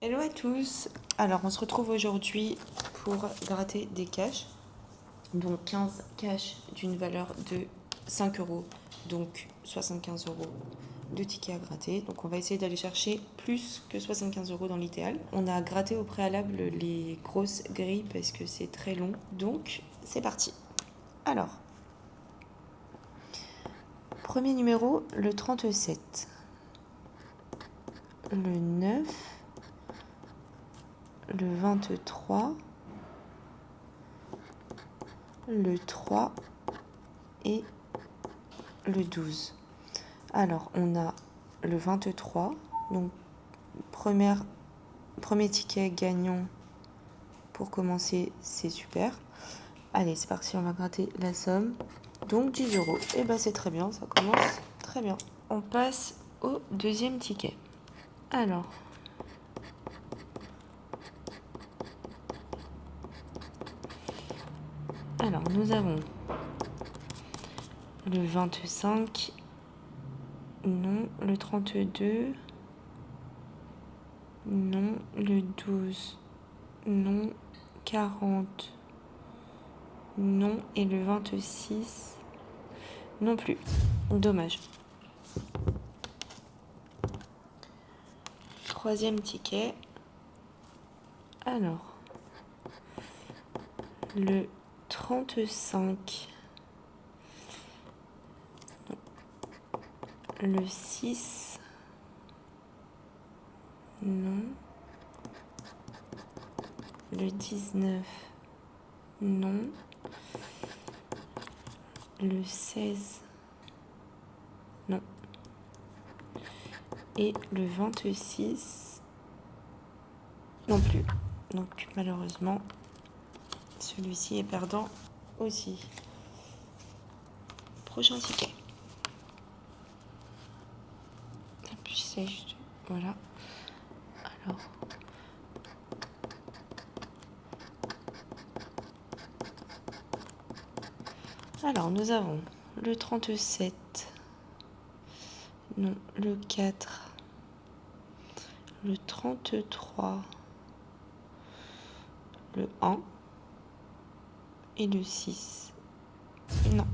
Hello à tous, alors on se retrouve aujourd'hui pour gratter des cash, donc 15 cash d'une valeur de 5 euros, donc 75 euros de tickets à gratter. Donc on va essayer d'aller chercher plus que 75 euros dans l'idéal. On a gratté au préalable les grosses grilles parce que c'est très long, donc c'est parti. Alors, premier numéro, le 37, le 9, le 23, le 3 et le 12. Alors, on a le 23, donc premier ticket gagnant pour commencer, c'est super. Allez, c'est parti, on va gratter la somme. Donc 10 euros. Et ben c'est très bien, ça commence très bien. On passe au deuxième ticket. Alors, nous avons le 25, non, le 32, non, le 12, non, 40, non, et le 26, non plus. Dommage. Troisième ticket. Alors, le 35, le 6, non, le 19, non, le 16, non, et le 26, non plus. Donc malheureusement, celui-ci est perdant aussi. Prochain ticket. J'essaie juste... Voilà. Alors, nous avons le 37, non, le 4, le 33, le 1 et le 6. Non.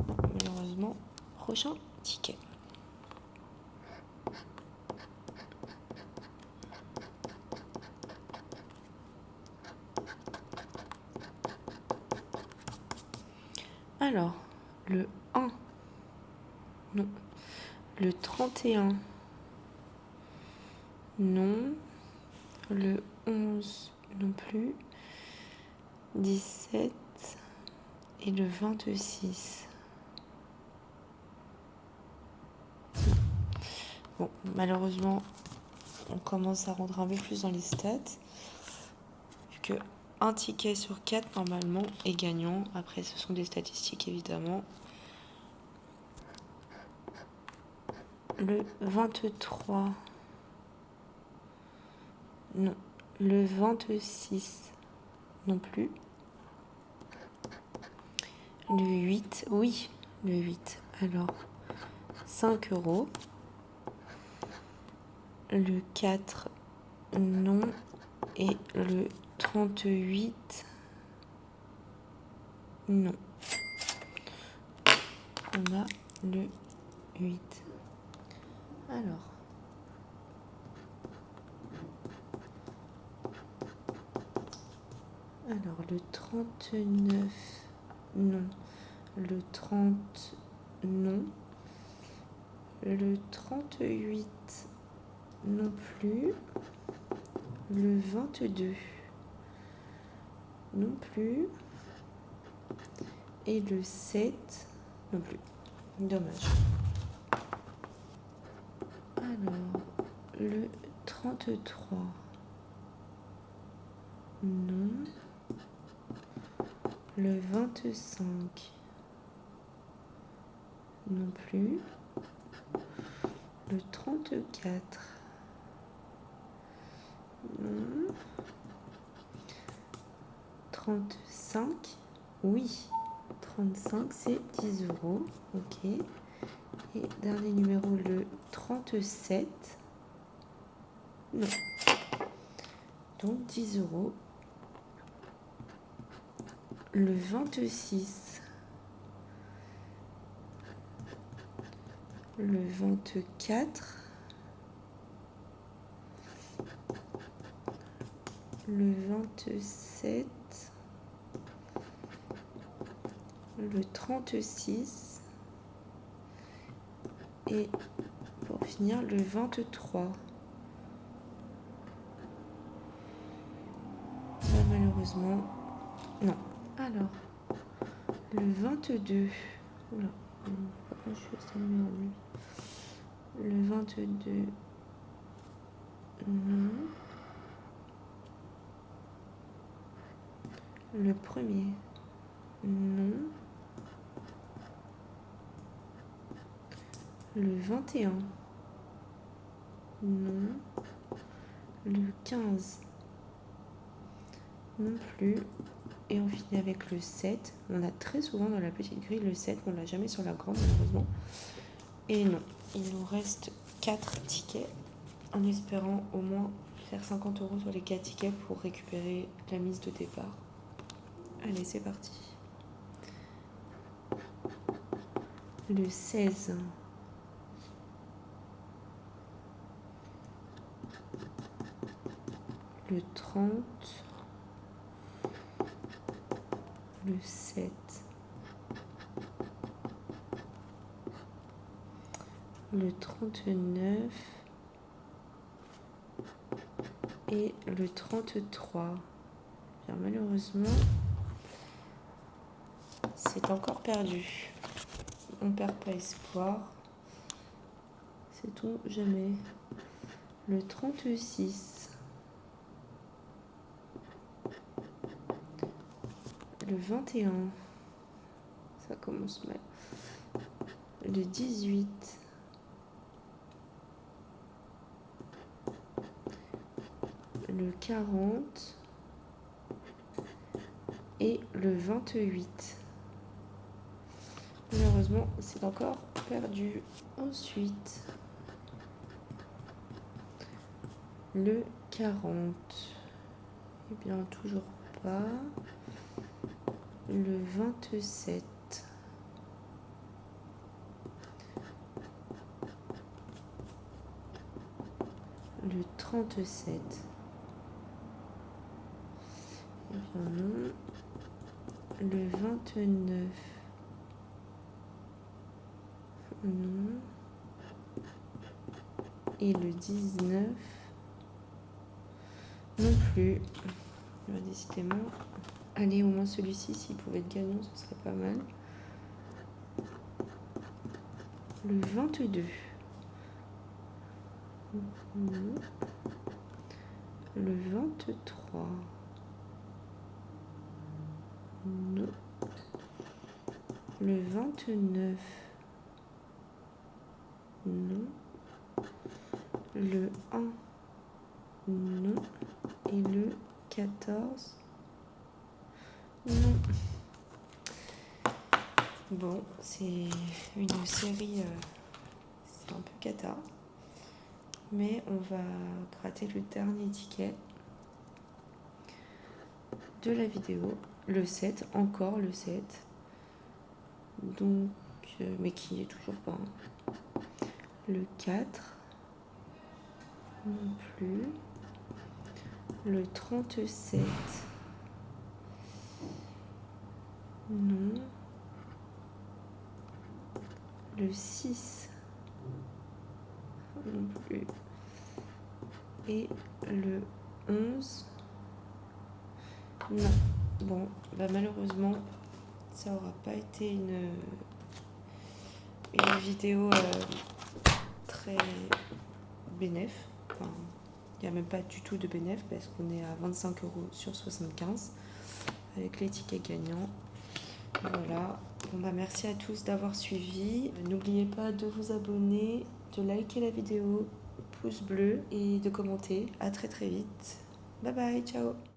Malheureusement, prochain ticket. Alors, le 1, non. Le 31, non. Le 11, non plus. 17 et le 26. Bon, malheureusement, on commence à rentrer un peu plus dans les stats. Vu que un ticket sur 4, normalement, est gagnant. Après, ce sont des statistiques, évidemment. Le 23. Non. Le 26. Non plus. Le 8. Oui, le 8. Alors, 5 euros. Le 4. Non. Et le 38. Non. On a le 8. Alors. Le 39, non. Le 30, non. Le 38, non plus. Le 22, non plus. Et le 7, non plus. Dommage. Alors, le 33, non. Le 25, non plus. Le 34, non. 35, oui. 35, c'est 10 euros. Ok. Et dernier numéro, le 37. Non. Donc 10 €. Le 26. Le 24. Le 27. Le 36. Et pour finir, le 23. Malheureusement, non. Alors, le 22. Oula, pourquoi je suis resté numéro lui. Le 22. Non. Le premier. Non. Le 21. Non. Le 15. Non plus. Et on finit avec le 7. On a très souvent dans la petite grille le 7, on l'a jamais sur la grande malheureusement. Et non, il nous reste 4 tickets en espérant au moins faire 50 € sur les 4 tickets pour récupérer la mise de départ. Allez, c'est parti. Le 16. Le 30. Le 7. Le 39. Et le 33. Bien, malheureusement, c'est encore perdu. On perd pas espoir. Sait-on jamais. Le 36. Le 21. Ça commence mal. Le 18. Le 40. Et le 28. Malheureusement, c'est encore perdu. Ensuite, le 40. Eh bien, toujours pas. Le 27. Le 37. Eh bien, non. Le 29. Non. Et le 19. Non plus. Décidément. Allez, au moins celui-ci, s'il pouvait être gagnant, ce serait pas mal. Le 22. Non. Le 23. Non. Le 29. Non. Le 1. Non. Et le 14. Non. Bon, c'est une série, c'est un peu cata. Mais on va gratter le dernier ticket de la vidéo. Le 7, encore le 7. Donc, mais qui est toujours pas. Le 4. Non plus. Le 37. Non. Le 6. Non plus. Et le 11. Non. Bon, bah malheureusement, ça aura pas été une vidéo très bénéf. Enfin, il n'y a même pas du tout de bénéf parce qu'on est à 25 € sur 75 avec les tickets gagnants. Voilà. Bon bah merci à tous d'avoir suivi. N'oubliez pas de vous abonner, de liker la vidéo, pouce bleu et de commenter. À très très vite. Bye bye, ciao.